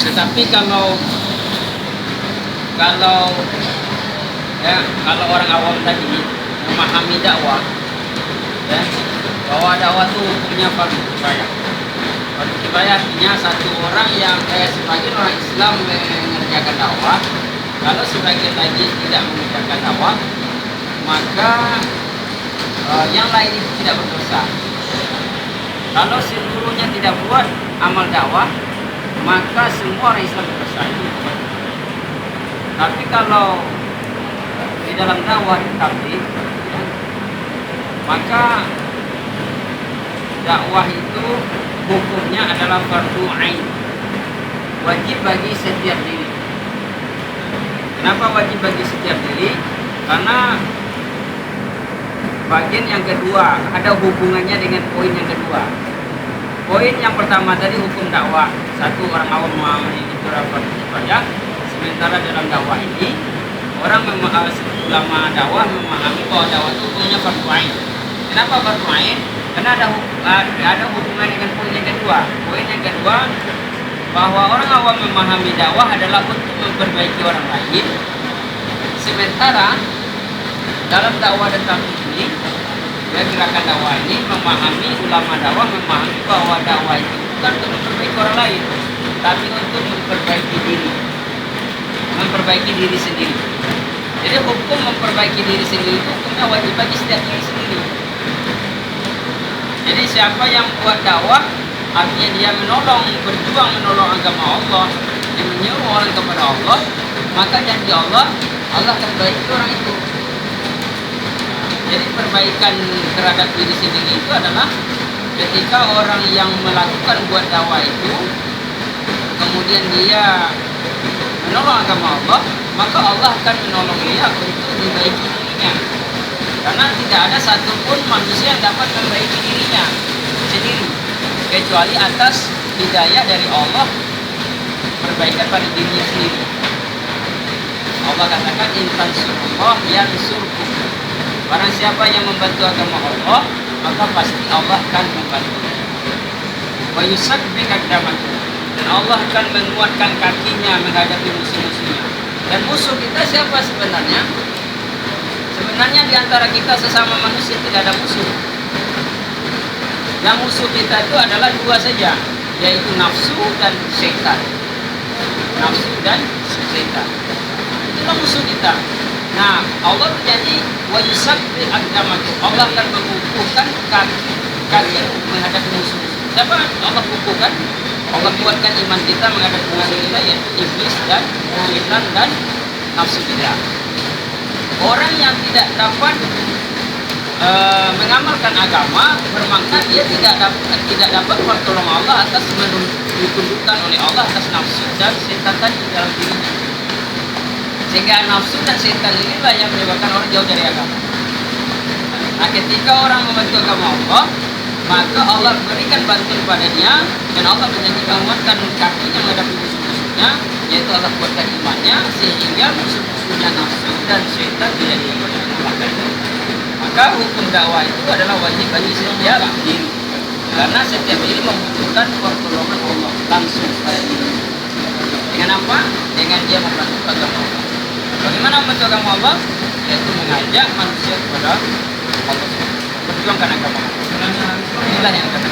Tetapi kalau kalau orang awam tadi memahami dakwah, ya, bahwa dakwah itu hukumnya fardu kifayah. Fardu kifayah artinya satu orang yang sebagian orang Islam mengerjakan dakwah, kalau sebagian lagi tidak mengerjakan dakwah, maka yang lain itu tidak berdosa. Kalau seluruhnya tidak buat amal dakwah, maka semua orang Islam berdosa. Tapi kalau di dalam dakwah tetapi, maka dakwah itu hukumnya adalah fardu ain, wajib bagi setiap diri. Kenapa wajib bagi setiap diri? Karena bagian yang kedua ada hubungannya dengan poin yang kedua. Poin yang pertama tadi hukum dakwah, satu orang awam memahami itu fardu kifayah. Sementara dalam dakwah ini orang ulama dakwah memahami bahwa dakwah itu hukumnya fardu ain. Kenapa fardu ain? Karena ada hubungan dengan poin yang kedua. Poin yang kedua bahwa orang awam memahami dakwah adalah untuk memperbaiki orang lain. Sementara dalam dakwah dan tabligh ini, ya, gerakan dakwah ini memahami, ulama dakwah memahami bahwa dakwah itu bukan untuk memperbaiki orang lain, tapi untuk memperbaiki diri sendiri. Jadi hukum memperbaiki diri sendiri itu hukumnya wajib bagi setiap diri sendiri. Jadi siapa yang buat dakwah, artinya dia berjuang menolong agama Allah, dia menyuruh orang kepada Allah, maka janji Allah akan baiki orang itu. Jadi perbaikan terhadap diri sendiri itu adalah ketika orang yang melakukan buat dakwah itu, kemudian dia menolong agama Allah, maka Allah akan menolong dia untuk memperbaiki dirinya. Karena tidak ada satupun manusia yang dapat memperbaiki dirinya sendiri, kecuali atas hidayah dari Allah, perbaikan pada dirinya sendiri. Allah katakan intan surullah yansurkum. Barang siapa yang membantu agama Allah, maka pasti Allah akan membantu. Wa yusabbih aqdamakum. Dan Allah akan menguatkan kakinya menghadapi musuh-musuhnya. Dan musuh kita siapa sebenarnya? Sebenarnya di antara kita sesama manusia tidak ada musuh. Yang musuh kita itu adalah dua saja, yaitu nafsu dan syaitan. Nafsu dan syaitan. Itulah musuh kita. Nah, Allah berjanji wa yusabbih aqdamakum. Allah akan mengukuhkan kaki menghadapi musuh. Siapa Allah kukuhkan? Allah kuatkan iman kita menghadapi musuh kita, yaitu iblis dan syaitan dan nafsu kita. Orang yang tidak dapat mengamalkan agama bermakna dia tidak dapat pertolongan Allah atas ditundukkan oleh Allah atas nafsu dan setan tadi dalam dirinya. Sehingga nafsu dan setan inilah yang menyebabkan orang jauh dari agama. Nah, ketika orang membantu agama Allah, maka Allah berikan bantuan padanya, dan Allah menjanjikan menguatkan kakinya menghadapi musuh-musuhnya, yaitu Allah kuatkan imannya, sehingga musuh-musuhnya nafsu dan setan tidak dikalahkan. Maka hukum dakwah itu adalah wajib bagi setiap diri, karena setiap diri membutuhkan pertolongan Allah langsung pada diri. Dengan apa? Dengan dia membantu agama Allah. Bagaimana membantu agama Allah? Yaitu mengajak manusia kepada Allah, berjuangkan agama Allah. Inilah yang akan